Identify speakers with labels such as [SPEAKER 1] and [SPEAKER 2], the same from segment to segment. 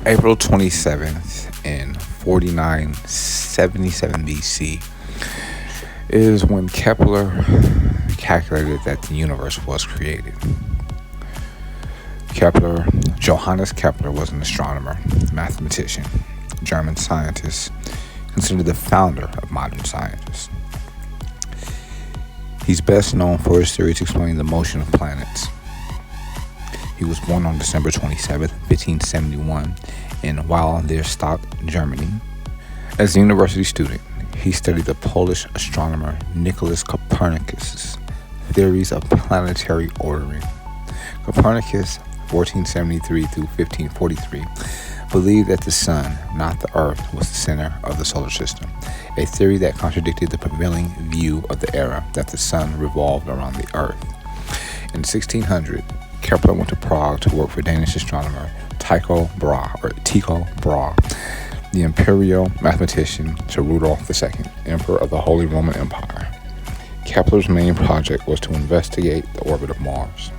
[SPEAKER 1] April 27th in 4977 BC is when Kepler calculated that the universe was created. Johannes Kepler was an astronomer, mathematician, German scientist, considered the founder of modern science. He's best known for his theories explaining the motion of planets. He was born on December 27, 1571, in Wallerstadt, Germany. As a university student, he studied the Polish astronomer Nicholas Copernicus' theories of planetary ordering. Copernicus, 1473 through 1543, believed that the sun, not the earth, was the center of the solar system, a theory that contradicted the prevailing view of the era that the sun revolved around the earth. In 1600, Kepler went to Prague to work for Danish astronomer Tycho Brahe, the imperial mathematician to Rudolf II, Emperor of the Holy Roman Empire. Kepler's main project was to investigate the orbit of Mars.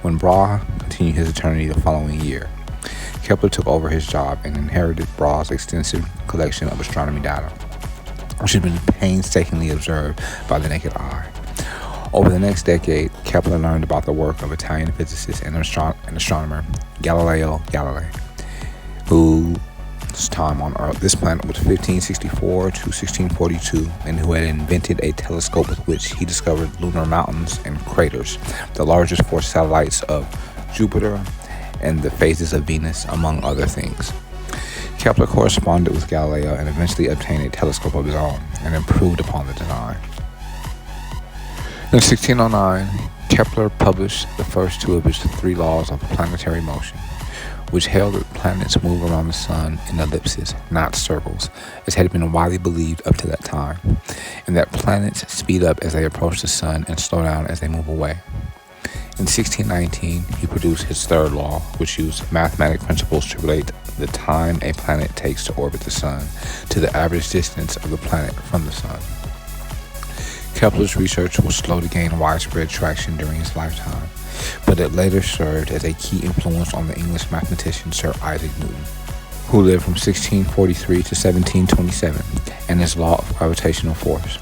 [SPEAKER 1] When Brahe continued his eternity the following year, Kepler took over his job and inherited Brahe's extensive collection of astronomy data, which had been painstakingly observed by the naked eye. Over the next decade, Kepler learned about the work of Italian physicist and astronomer Galileo Galilei, whose time on Earth, this planet was 1564 to 1642, and who had invented a telescope with which he discovered lunar mountains and craters, the largest four satellites of Jupiter, and the phases of Venus, among other things. Kepler corresponded with Galileo and eventually obtained a telescope of his own and improved upon the design. In 1609, Kepler published the first two of his three laws of planetary motion, which held that planets move around the sun in ellipses, not circles, as had been widely believed up to that time, and that planets speed up as they approach the sun and slow down as they move away. In 1619, he produced his third law, which used mathematical principles to relate the time a planet takes to orbit the sun to the average distance of the planet from the sun. Kepler's research was slow to gain widespread traction during his lifetime, but it later served as a key influence on the English mathematician Sir Isaac Newton, who lived from 1643 to 1727, and his law of gravitational force.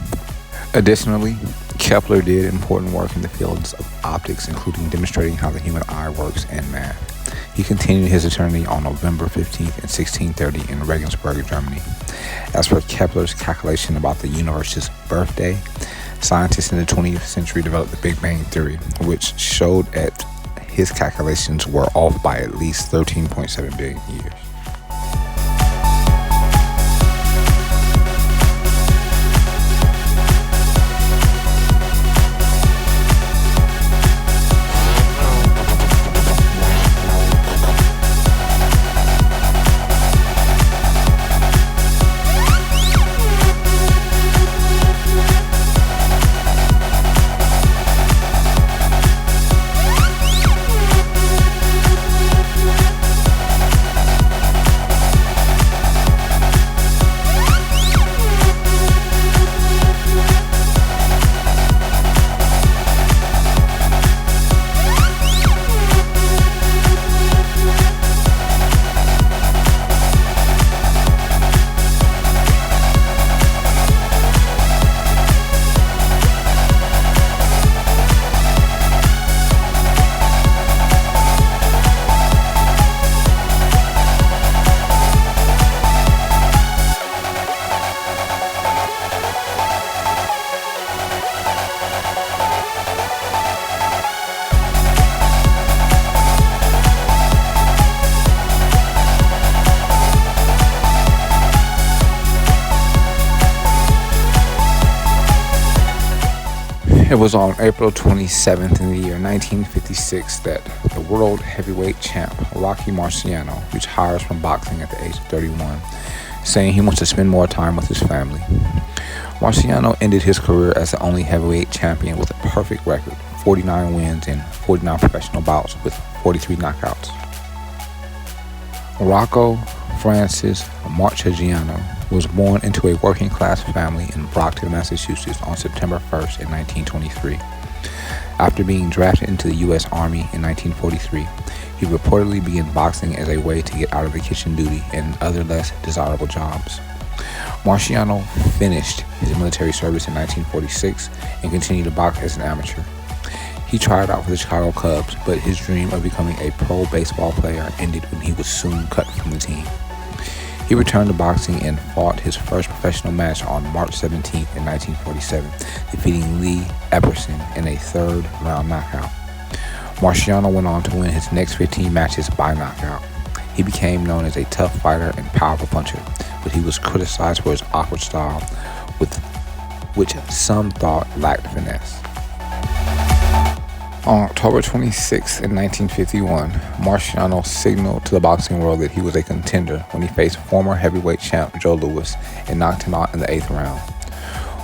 [SPEAKER 1] Additionally, Kepler did important work in the fields of optics, including demonstrating how the human eye works and math. He continued his eternity on November 15th in 1630 in Regensburg, Germany. As for Kepler's calculation about the universe's birthday, scientists in the 20th century developed the Big Bang Theory, which showed that his calculations were off by at least 13.7 billion years. It was on April 27th in the year 1956 that the world heavyweight champ Rocky Marciano retires from boxing at the age of 31, saying he wants to spend more time with his family. Marciano ended his career as the only heavyweight champion with a perfect record, 49 wins and 49 professional bouts with 43 knockouts. Rocco Francis Marchegiano was born into a working-class family in Brockton, Massachusetts on September 1st in 1923. After being drafted into the U.S. Army in 1943, he reportedly began boxing as a way to get out of the kitchen duty and other less desirable jobs. Marciano finished his military service in 1946 and continued to box as an amateur. He tried out for the Chicago Cubs, but his dream of becoming a pro baseball player ended when he was soon cut from the team. He returned to boxing and fought his first professional match on March 17, 1947, defeating Lee Epperson in a third-round knockout. Marciano went on to win his next 15 matches by knockout. He became known as a tough fighter and powerful puncher, but he was criticized for his awkward style, which some thought lacked finesse. On October 26, 1951, Marciano signaled to the boxing world that he was a contender when he faced former heavyweight champ Joe Louis and knocked him out in the 8th round.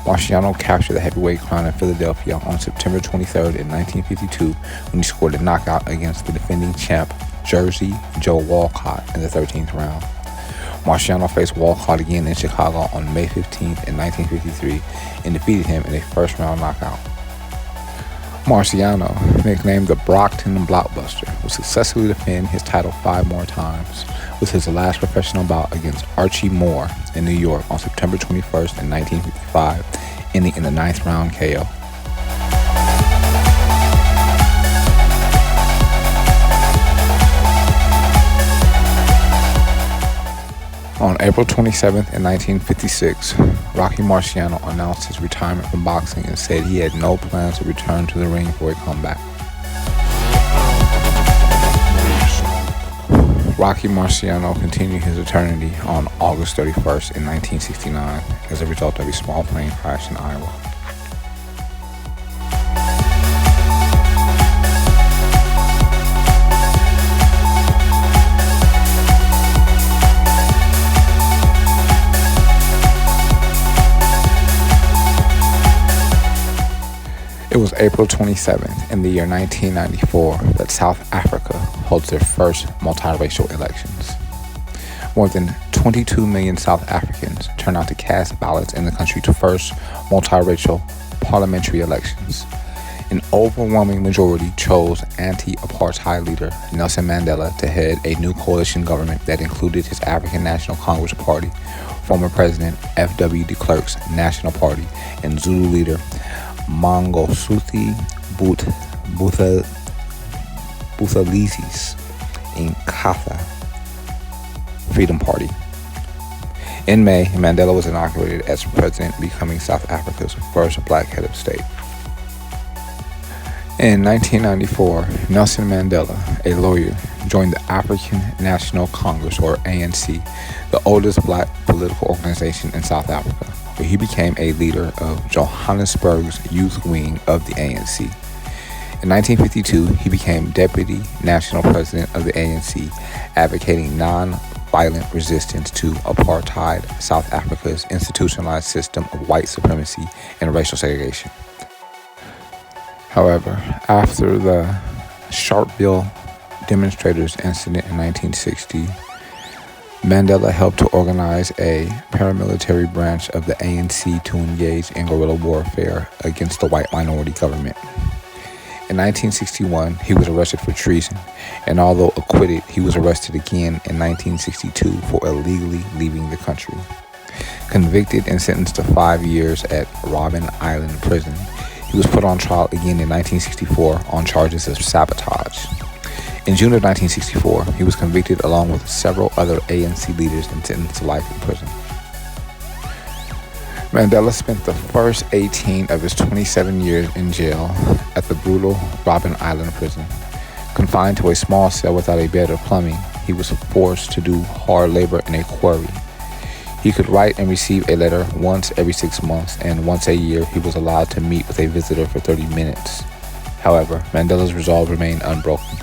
[SPEAKER 1] Marciano captured the heavyweight crown in Philadelphia on September 23, 1952, when he scored a knockout against the defending champ Jersey Joe Walcott in the 13th round. Marciano faced Walcott again in Chicago on May 15, 1953, and defeated him in a first-round knockout. Marciano, nicknamed the Brockton Blockbuster, would successfully defend his title 5 more times, with his last professional bout against Archie Moore in New York on September 21st, 1955, ending in the 9th round KO. On April 27, 1956, Rocky Marciano announced his retirement from boxing and said he had no plans to return to the ring for a comeback. Rocky Marciano continued his eternity on August 31st, 1969, as a result of a small plane crash in Iowa. It was April 27th in the year 1994 that South Africa holds their first multiracial elections. More than 22 million South Africans turn out to cast ballots in the country's first multiracial parliamentary elections. An overwhelming majority chose anti-apartheid leader Nelson Mandela to head a new coalition government that included his African National Congress Party, former President F.W. de Klerk's National Party, and Zulu leader Mangosuthu Buthelezis Inkatha Freedom Party. In May, Mandela was inaugurated as president, becoming South Africa's first black head of state. In 1994, Nelson Mandela, a lawyer, joined the African National Congress, or ANC, the oldest black political organization in South Africa, where he became a leader of Johannesburg's youth wing of the ANC. In 1952, he became deputy national president of the ANC, advocating non-violent resistance to apartheid, South Africa's institutionalized system of white supremacy and racial segregation. However, after the Sharpeville demonstrators incident in 1960, Mandela helped to organize a paramilitary branch of the ANC to engage in guerrilla warfare against the white minority government. In 1961, he was arrested for treason, and although acquitted, he was arrested again in 1962 for illegally leaving the country. Convicted and sentenced to 5 years at Robben Island Prison, he was put on trial again in 1964 on charges of sabotage. In June of 1964, he was convicted along with several other ANC leaders and sentenced to life in prison. Mandela spent the first 18 of his 27 years in jail at the brutal Robben Island prison. Confined to a small cell without a bed or plumbing, he was forced to do hard labor in a quarry. He could write and receive a letter once every 6 months, and once a year he was allowed to meet with a visitor for 30 minutes. However, Mandela's resolve remained unbroken,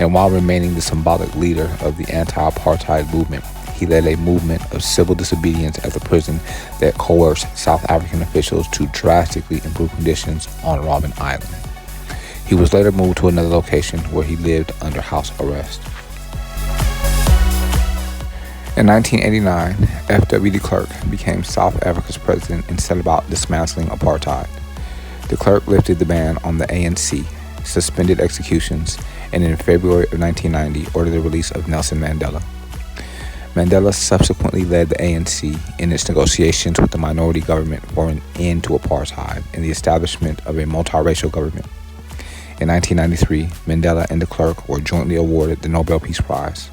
[SPEAKER 1] and while remaining the symbolic leader of the anti-apartheid movement, he led a movement of civil disobedience at the prison that coerced South African officials to drastically improve conditions on Robben Island. He was later moved to another location where he lived under house arrest. In 1989, F.W. de Klerk became South Africa's president and set about dismantling apartheid. De Klerk lifted the ban on the ANC, suspended executions, and in February of 1990 ordered the release of Nelson Mandela. Mandela subsequently led the ANC in its negotiations with the minority government for an end to apartheid and the establishment of a multiracial government. In 1993, Mandela and de Klerk were jointly awarded the Nobel Peace Prize.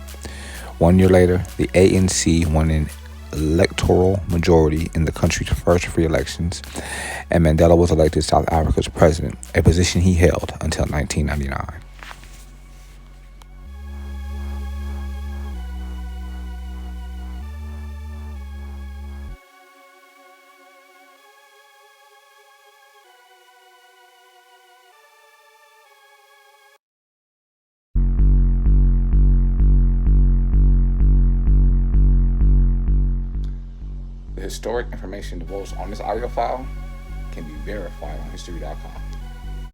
[SPEAKER 1] 1 year later, the ANC won an electoral majority in the country's first free elections, and Mandela was elected South Africa's president, a position he held until 1999. The historic information divulged on this audio file can be verified on history.com.